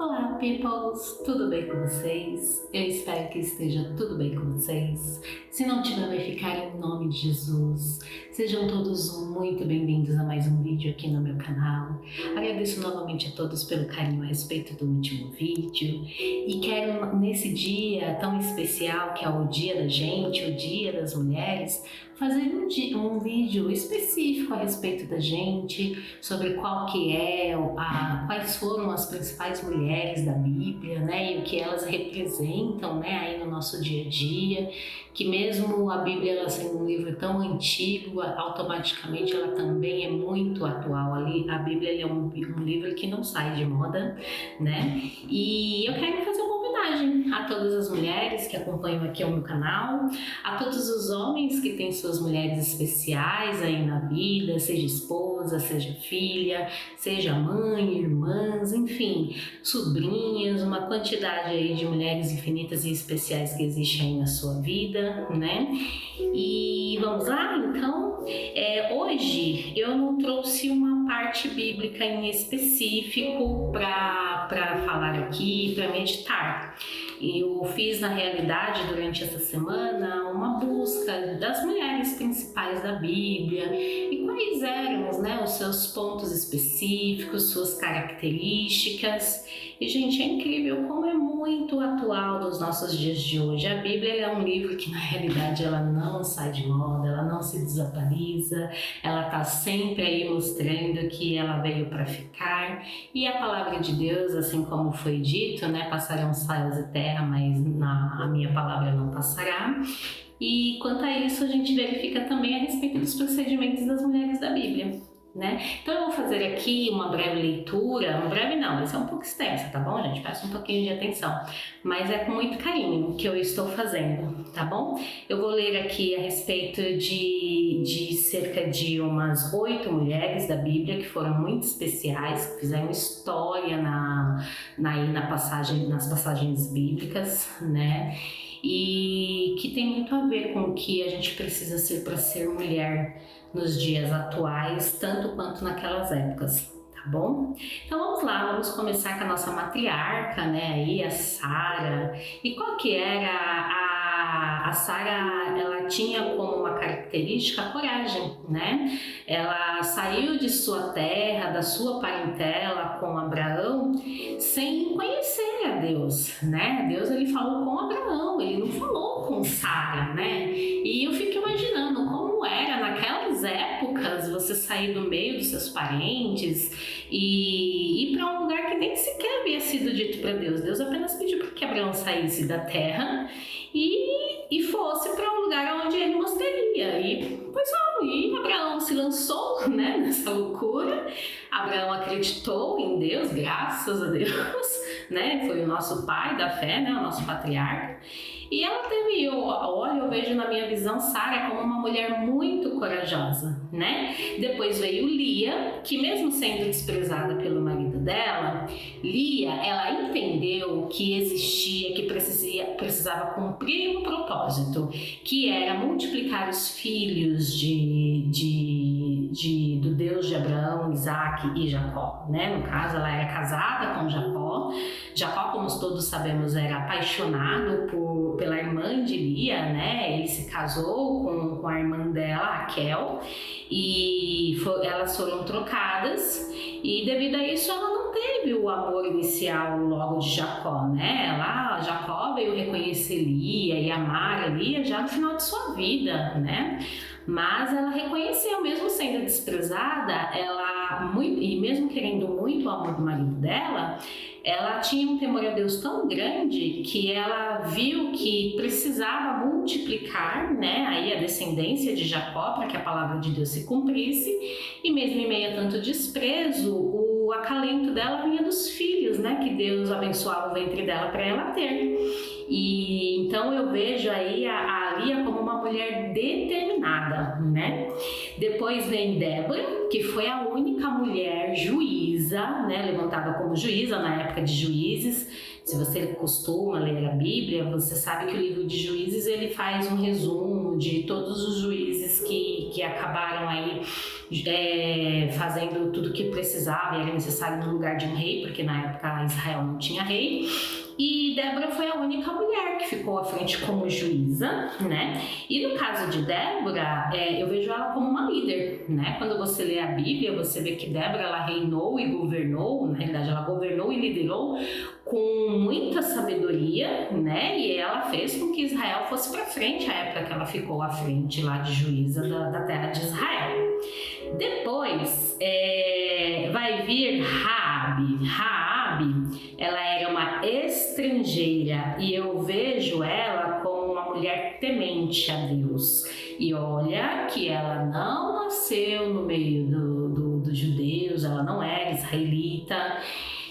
Olá, peoples! Tudo bem com vocês? Eu espero que esteja tudo bem com vocês. Se não tiver, vai ficar em nome de Jesus. Sejam todos muito bem-vindos a mais um vídeo aqui no meu canal. Agradeço novamente a todos pelo carinho a respeito do último vídeo e quero, nesse dia tão especial que é o Dia da Gente, o Dia das Mulheres, fazer um vídeo específico a respeito da gente, sobre quais foram as principais mulheres da Bíblia, né, e o que elas representam, né, aí no nosso dia a dia, que mesmo a Bíblia ela sendo um livro tão antigo, automaticamente ela também é muito atual. Ali a Bíblia é um livro que não sai de moda, né, e eu quero fazer uma homenagem a todas as mulheres que acompanham aqui o meu canal, a todos os homens que têm suas mulheres especiais aí na vida, seja esposa, seja filha, seja mãe, irmãs, enfim, sobrinhas, uma quantidade aí de mulheres infinitas e especiais que existem aí na sua vida, né? E vamos lá, então? Hoje eu não trouxe uma parte bíblica em específico para falar aqui, para meditar. Eu fiz, na realidade, durante essa semana, uma busca das mulheres principais da Bíblia e quais eram, né, os seus pontos específicos, suas características. E, gente, é incrível como é muito atual dos nossos dias de hoje. A Bíblia é um livro que, na realidade, ela não sai de moda, ela não se desatualiza, ela está sempre aí mostrando que ela veio para ficar. E a palavra de Deus, assim como foi dito, né, passarão céus e terra, mas a minha palavra não passará. E quanto a isso, a gente verifica também a respeito dos procedimentos das mulheres da Bíblia, né? Então eu vou fazer aqui uma breve leitura, breve não, vai ser um pouco extensa, tá bom, gente? Peço um pouquinho de atenção, mas é com muito carinho que eu estou fazendo, tá bom? Eu vou ler aqui a respeito de cerca de umas 8 mulheres da Bíblia que foram muito especiais, que fizeram história nas passagens bíblicas, né? E que tem muito a ver com o que a gente precisa ser para ser mulher nos dias atuais, tanto quanto naquelas épocas, tá bom? Então vamos lá, vamos começar com a nossa matriarca, né, aí a Sara. E qual que era a Sara? Ela tinha como uma característica a coragem, né? Ela saiu de sua terra, da sua parentela com Abraão, sem conhecer a Deus, né? Deus, ele falou com Abraão, ele não falou com Sara, né? E eu fico imaginando como era naquelas épocas você sair do meio dos seus parentes e ir para um lugar que nem sequer havia sido dito para Deus. Deus apenas pediu para que Abraão saísse da terra e fosse para um lugar onde ele mostraria. E Abraão se lançou, né, nessa loucura. Abraão acreditou em Deus, graças a Deus, né? Foi o nosso pai da fé, né? O nosso patriarca. E ela teve, eu vejo na minha visão Sara como uma mulher muito corajosa, né? Depois veio Lia, que mesmo sendo desprezada pelo marido dela, Lia, ela entendeu que existia, que precisava cumprir um propósito, que era multiplicar os filhos do Deus de Abraão, Isaac e Jacó, né? No caso, ela era casada com Jacó. Jacó, como todos sabemos, era apaixonado pela irmã de Lia, né? Ele se casou com a irmã dela, Raquel, e elas foram trocadas, e devido a isso ela não teve o amor inicial logo de Jacó, né? Jacó veio reconhecer Lia e amar a Lia já no final de sua vida, né? Mas ela reconheceu, mesmo sendo desprezada, e mesmo querendo muito o amor do marido dela, ela tinha um temor a Deus tão grande que ela viu que precisava multiplicar, né, aí a descendência de Jacó para que a palavra de Deus se cumprisse, e mesmo em meio a tanto desprezo, o acalento dela vinha dos filhos, né, que Deus abençoava o ventre dela para ela ter. E então eu vejo aí a Lia como uma mulher determinada, né? Depois vem Débora, que foi a única mulher juíza, né, levantada como juíza na época de Juízes. Se você costuma ler a Bíblia, você sabe que o livro de Juízes ele faz um resumo de todos os juízes que acabaram aí fazendo tudo o que precisava e era necessário no lugar de um rei, porque na época Israel não tinha rei. E Débora foi a única mulher que ficou à frente como juíza, né? E no caso de Débora, eu vejo ela como uma líder, né? Quando você lê a Bíblia, você vê que Débora, ela reinou e governou, na realidade ela governou e liderou com muita sabedoria, né? E ela fez com que Israel fosse para frente, a época que ela ficou à frente lá de juíza da terra de Israel. Depois vai vir Raabe. Raabe, ela era uma estrangeira e eu vejo ela como uma mulher temente a Deus. E olha que ela não nasceu no meio dos judeus, ela não era israelita.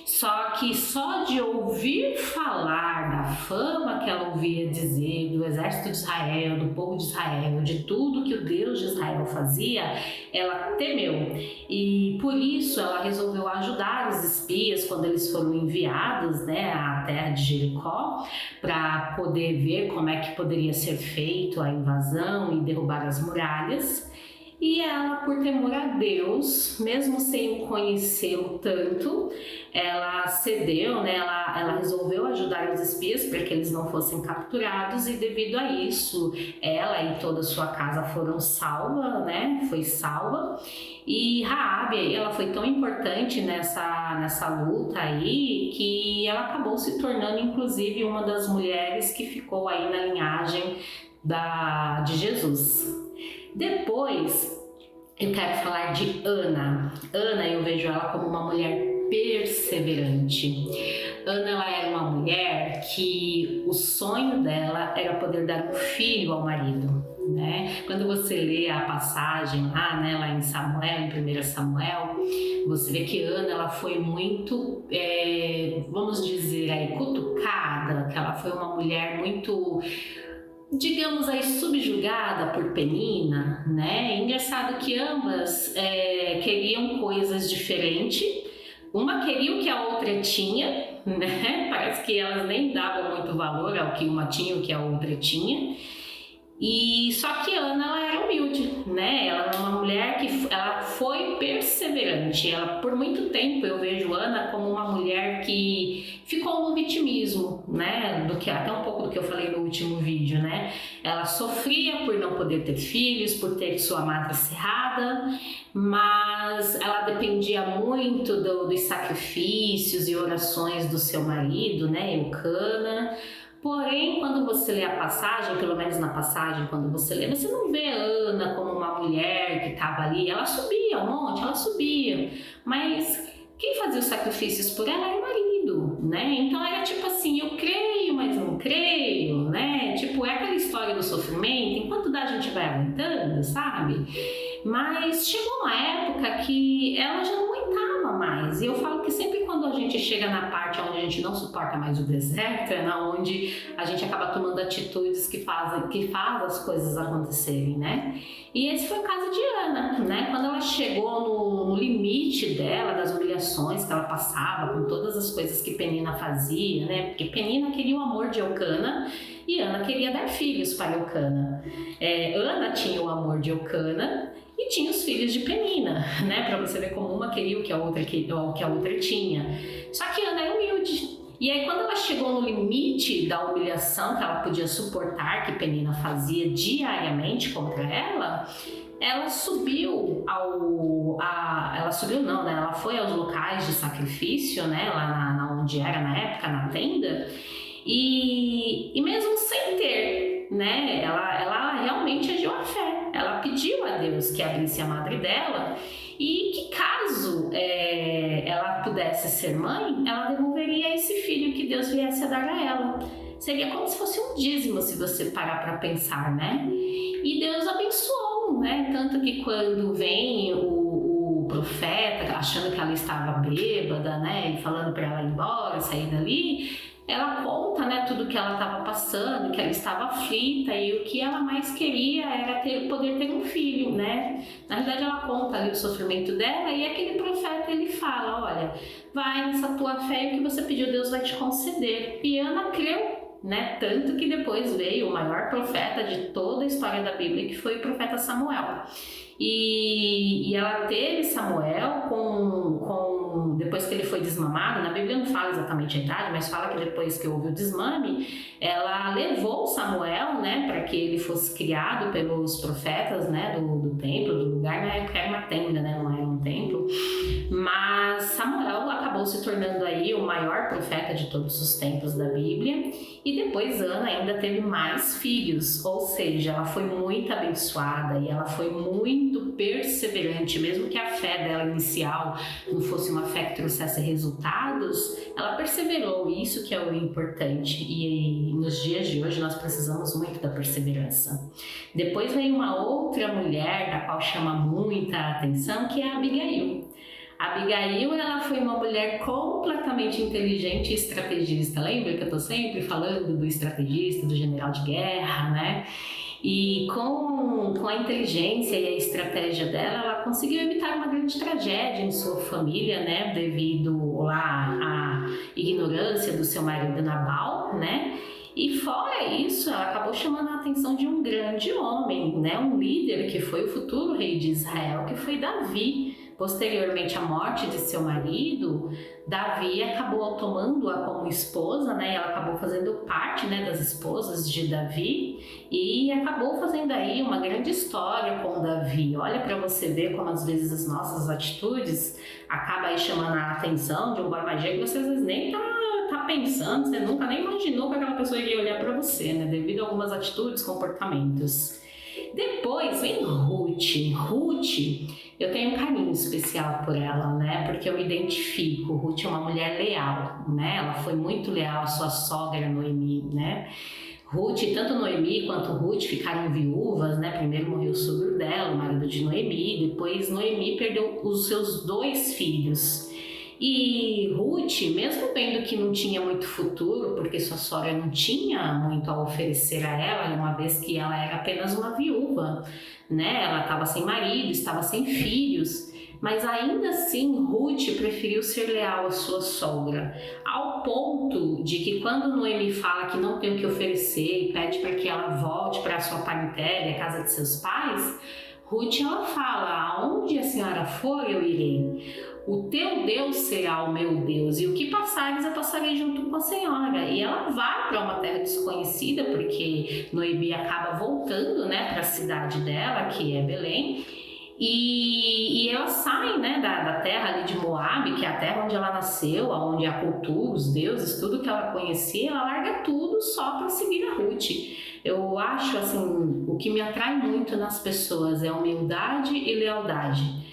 Só que só de ouvir falar da fama que ela ouvia dizer do exército de Israel, do povo de Israel, de tudo que o Deus de Israel fazia, ela temeu. E por isso ela resolveu ajudar os espias quando eles foram enviados, né, à terra de Jericó, para poder ver como é que poderia ser feito a invasão e derrubar as muralhas. E ela, por temor a Deus, mesmo sem conhecê-lo tanto, ela cedeu, né? Ela resolveu ajudar os espias para que eles não fossem capturados e devido a isso, ela e toda a sua casa foram salvas, né? Foi salva. E Raabe, ela foi tão importante nessa luta aí que ela acabou se tornando, inclusive, uma das mulheres que ficou aí na linhagem de Jesus. Depois, eu quero falar de Ana. Ana, eu vejo ela como uma mulher perseverante. Ana, ela era uma mulher que o sonho dela era poder dar um filho ao marido, né? Quando você lê a passagem lá em Samuel, em 1 Samuel, você vê que Ana, ela foi muito, vamos dizer aí, cutucada, que ela foi uma mulher muito, digamos aí, subjugada por Penina, né? Engraçado que ambas queriam coisas diferentes. Uma queria o que a outra tinha, né? Parece que elas nem davam muito valor ao que uma tinha e o que a outra tinha. E só que Ana, ela era humilde, né? Ela era uma mulher que ela foi perseverante. Ela, por muito tempo, eu vejo Ana como uma mulher que ficou no vitimismo, né? Até um pouco do que eu falei no último vídeo, né? Ela sofria por não poder ter filhos, por ter sua madre cerrada, mas ela dependia muito dos sacrifícios e orações do seu marido, né? Eucana. Porém, quando você lê a passagem, pelo menos na passagem, quando você lê, você não vê a Ana como uma mulher que estava ali. Ela subia um monte, ela subia. Mas quem fazia os sacrifícios por ela era o marido, né? Então era tipo assim, eu creio, mas não creio, né? Tipo, é aquela história do sofrimento, enquanto a gente vai aguentando, sabe? Mas chegou uma época que ela já não aguentava mais. E eu falo que sempre quando a gente chega na parte onde a gente não suporta mais o deserto, é na onde a gente acaba tomando atitudes que faz as coisas acontecerem, né? E esse foi o caso de Ana, né? Quando ela chegou no limite dela, das humilhações que ela passava, com todas as coisas que Penina fazia, né? Porque Penina queria o amor de Eucana e Ana queria dar filhos para Eucana. Ana tinha o amor de Eucana e tinha os filhos de Penina, né? Para você ver como uma queria o que a outra tinha. Só que Ana é humilde. E aí quando ela chegou no limite da humilhação que ela podia suportar, que Penina fazia diariamente contra ela, ela subiu ela foi aos locais de sacrifício, né? Lá onde era na época, na tenda, e mesmo sem ter, né? Ela realmente agiu à fé. Ela pediu a Deus que abrisse a madre dela e que caso ela pudesse ser mãe, ela devolveria esse filho que Deus viesse a dar a ela. Seria como se fosse um dízimo, se você parar para pensar, né? E Deus abençoou, né? Tanto que quando vem o profeta achando que ela estava bêbada, né? E falando para ela ir embora, sair dali, ela conta, né, tudo que ela estava passando, que ela estava aflita e o que ela mais queria era poder ter um filho, né? Na verdade, ela conta ali o sofrimento dela e aquele profeta, ele fala, olha, vai nessa tua fé e o que você pediu, Deus vai te conceder. E Ana creu, né? Tanto que depois veio o maior profeta de toda a história da Bíblia, que foi o profeta Samuel. e ela teve Samuel depois que ele foi desmamado. Na Bíblia não fala exatamente a idade, mas fala que depois que houve o desmame, ela levou Samuel, né, para que ele fosse criado pelos profetas, né, do templo, do lugar. Na época era uma tenda, né, não era um templo, mas Samuel acabou se tornando aí o maior profeta de todos os tempos da Bíblia. E depois Ana ainda teve mais filhos, ou seja, ela foi muito abençoada e ela foi muito perseverante. Mesmo que a fé dela inicial não fosse uma fé que trouxesse resultados, ela perseverou, isso que é o importante. E nos dias de hoje nós precisamos muito da perseverança. Depois veio uma outra mulher da qual chama muita atenção, que é a Abigail. Abigail, ela foi uma mulher completamente inteligente e estrategista. Lembra que eu tô sempre falando do estrategista, do general de guerra, né? E com a inteligência e a estratégia dela, ela conseguiu evitar uma grande tragédia em sua família, né? Devido lá à ignorância do seu marido Nabal, né? E fora isso, ela acabou chamando a atenção de um grande homem, né? Um líder que foi o futuro rei de Israel, que foi Davi. Posteriormente à morte de seu marido, Davi acabou tomando-a como esposa, né? Ela acabou fazendo parte, né, das esposas de Davi e acabou fazendo aí uma grande história com Davi. Olha para você ver como às vezes as nossas atitudes acabam aí chamando a atenção de um boy mais que você às vezes nem tá pensando, você nunca nem imaginou que aquela pessoa iria olhar para você, né? Devido a algumas atitudes, comportamentos. Depois vem Ruth. Ruth, eu tenho um carinho especial por ela, né? Porque eu me identifico. Ruth é uma mulher leal, né? Ela foi muito leal à sua sogra Noemi, né? Ruth, tanto Noemi quanto Ruth ficaram viúvas, né? Primeiro morreu o sogro dela, o marido de Noemi. Depois Noemi perdeu os seus 2 filhos. E Ruth, mesmo vendo que não tinha muito futuro, porque sua sogra não tinha muito a oferecer a ela, uma vez que ela era apenas uma viúva, né? Ela estava sem marido, estava sem filhos, mas ainda assim Ruth preferiu ser leal à sua sogra, ao ponto de que quando Noemi fala que não tem o que oferecer e pede para que ela volte para a sua parentela, a casa de seus pais, Ruth, ela fala: aonde a senhora for, eu irei. O teu Deus será o meu Deus, e o que passares, eu passarei junto com a senhora. E ela vai para uma terra desconhecida, porque Noemi acaba voltando, né, para a cidade dela, que é Belém. E ela sai, né, da terra ali de Moabe, que é a terra onde ela nasceu, onde a cultura, os deuses, tudo que ela conhecia, ela larga tudo só para seguir a Ruth. Eu acho, assim, o que me atrai muito nas pessoas é humildade e lealdade.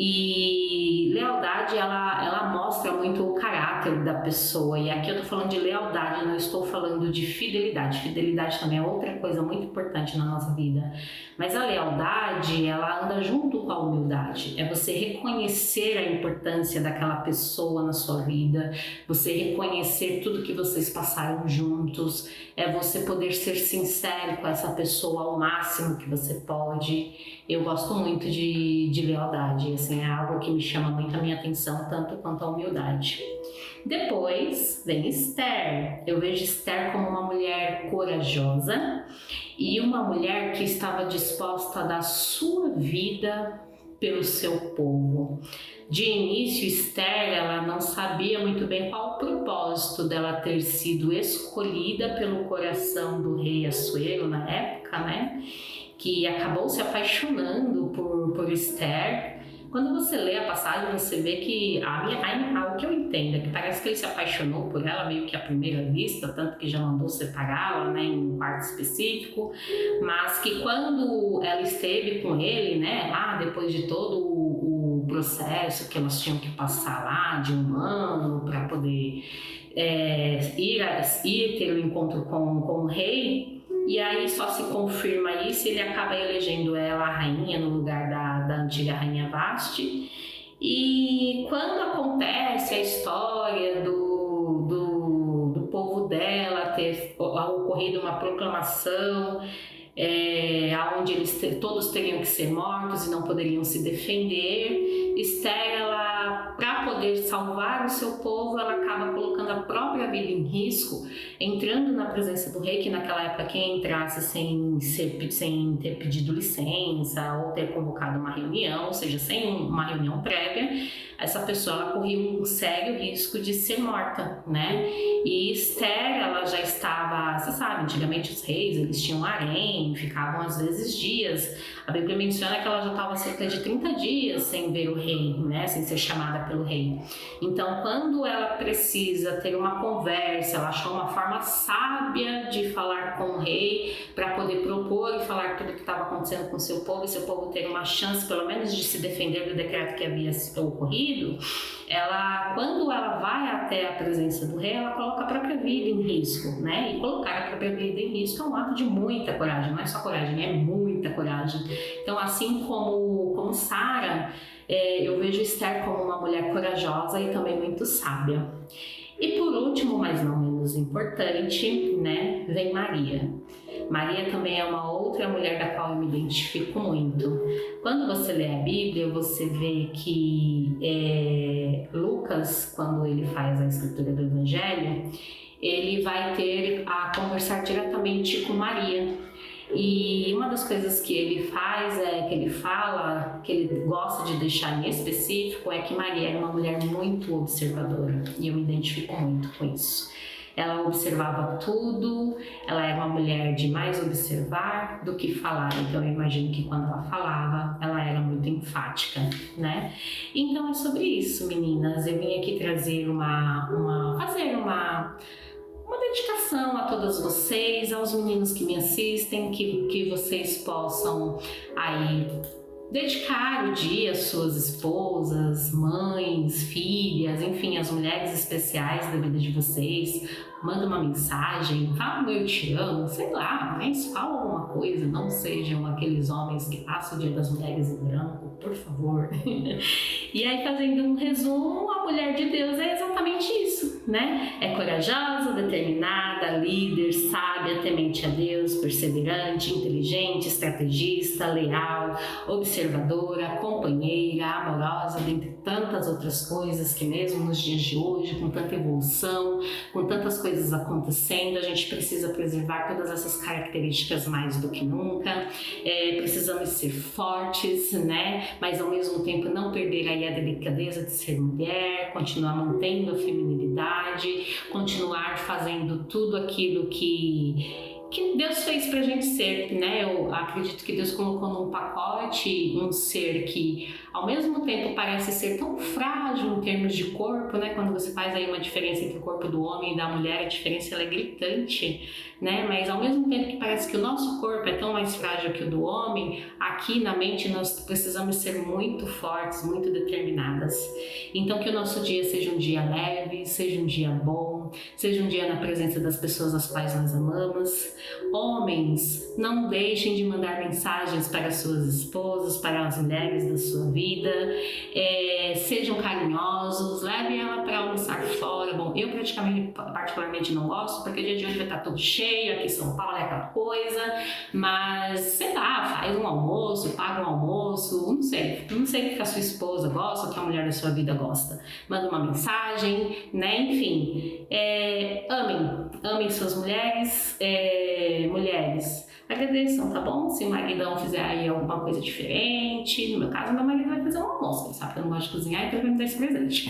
E lealdade, ela mostra muito o caráter da pessoa. E aqui eu tô falando de lealdade, não estou falando de fidelidade. Fidelidade também é outra coisa muito importante na nossa vida. Mas a lealdade, ela anda junto com a humildade. É você reconhecer a importância daquela pessoa na sua vida, você reconhecer tudo que vocês passaram juntos, é você poder ser sincero com essa pessoa ao máximo que você pode. Eu gosto muito de lealdade, assim, é algo que me chama muito a minha atenção, tanto quanto a humildade. Depois vem Esther. Eu vejo Esther como uma mulher corajosa e uma mulher que estava disposta a dar sua vida pelo seu povo. De início, Esther, ela não sabia muito bem qual o propósito dela ter sido escolhida pelo coração do rei Assuero na época, né? Que acabou se apaixonando por Esther. Quando você lê a passagem, você vê que o que eu entendo é que parece que ele se apaixonou por ela meio que à primeira vista, tanto que já mandou separá-la, né, em um quarto específico, mas que quando ela esteve com ele, né, lá depois de todo o processo que elas tinham que passar lá de um ano para poder ir ter o encontro com o rei. E aí só se confirma isso, ele acaba elegendo ela a rainha no lugar da antiga rainha Vasti. E quando acontece a história do povo dela ter ocorrido uma proclamação onde todos teriam que ser mortos e não poderiam se defender, Esther, para poder salvar o seu povo, ela acaba colocando colocando a própria vida em risco, entrando na presença do rei, que naquela época quem entrasse sem ter pedido licença ou ter convocado uma reunião, ou seja, sem uma reunião prévia, essa pessoa ela corria um sério risco de ser morta, né? E Esther, ela já estava, você sabe, antigamente os reis, eles tinham harém, ficavam às vezes dias. A Bíblia menciona que ela já estava cerca de 30 dias sem ver o rei, né? Sem ser chamada pelo rei. Então, quando ela precisa ter uma conversa, ela achou uma forma sábia de falar com o rei para poder propor e falar tudo o que estava acontecendo com o seu povo, e seu povo ter uma chance, pelo menos, de se defender do decreto que havia ocorrido. Quando ela vai até a presença do rei, ela coloca a própria vida em risco, né? E colocar a própria vida em risco é um ato de muita coragem, não é só coragem, é muita coragem. Então, assim como Sara, eu vejo Esther como uma mulher corajosa e também muito sábia. E por último, mas não menos importante, né, vem Maria. Maria também é uma outra mulher da qual eu me identifico muito. Quando você lê a Bíblia, você vê que Lucas, quando ele faz a escritura do Evangelho, ele vai ter a conversar diretamente com Maria. E uma das coisas que ele faz, que ele fala, que ele gosta de deixar em específico, é que Maria era uma mulher muito observadora. E eu me identifico muito com isso. Ela observava tudo, ela era uma mulher de mais observar do que falar. Então eu imagino que quando ela falava, ela era muito enfática, né? Então é sobre isso, meninas. Eu vim aqui trazer fazer uma dedicação a todas vocês, aos meninos que me assistem, que vocês possam aí dedicar o dia às suas esposas, mães, filhas, enfim, as mulheres especiais da vida de vocês. Manda uma mensagem, fala eu te amo, sei lá, mas fala alguma coisa, não sejam aqueles homens que passam o dia das mulheres em branco, por favor. E aí, fazendo um resumo, a mulher de Deus é exatamente isso, né? É corajosa, determinada, líder, sábia, temente a Deus, perseverante, inteligente, estrategista, leal, observadora, companheira, amorosa, dentre tantas outras coisas que mesmo nos dias de hoje, com tanta evolução, com tantas coisas acontecendo, a gente precisa preservar todas essas características mais do que nunca. Precisamos ser fortes, né? Mas ao mesmo tempo não perder aí a delicadeza de ser mulher, continuar mantendo a feminilidade, continuar fazendo tudo aquilo que Deus fez pra gente ser, né? Eu acredito que Deus colocou num pacote um ser que ao mesmo tempo parece ser tão frágil em termos de corpo, né? Quando você faz aí uma diferença entre o corpo do homem e da mulher, a diferença ela é gritante, né? Mas ao mesmo tempo que parece que o nosso corpo é tão mais frágil que o do homem, aqui na mente nós precisamos ser muito fortes, muito determinadas. Então que o nosso dia seja um dia leve, seja um dia bom, seja um dia na presença das pessoas às quais nós amamos. Homens, não deixem de mandar mensagens para suas esposas, para as mulheres da sua vida. Sejam carinhosos, levem ela para almoçar fora. Bom, eu particularmente não gosto, porque o dia de hoje vai estar todo cheio, aqui em São Paulo é aquela coisa, mas sei lá, faz um almoço, paga um almoço, não sei o que a sua esposa gosta, o que a mulher da sua vida gosta. Manda uma mensagem, né? Enfim, amem suas mulheres, mulheres, agradeçam, tá bom? Se o maridão fizer aí alguma coisa diferente, no meu caso, meu marido vai fazer um almoço, ele sabe que eu não gosto de cozinhar, então ele vai me dar esse presente.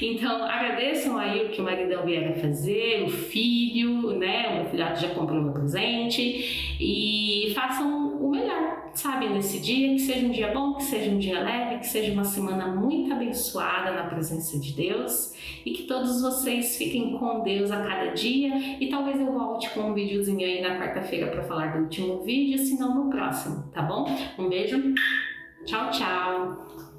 Então, agradeçam aí o que o maridão vier a fazer, o filho, né? O meu filhote já comprou meu presente, e façam o melhor, sabe, nesse dia, que seja um dia bom, que seja um dia leve, que seja uma semana muito abençoada na presença de Deus, e que todos vocês fiquem com Deus a cada dia, e talvez eu volte com um videozinho aí na quarta-feira para falar do último vídeo, se não no próximo, tá bom? Um beijo, tchau, tchau!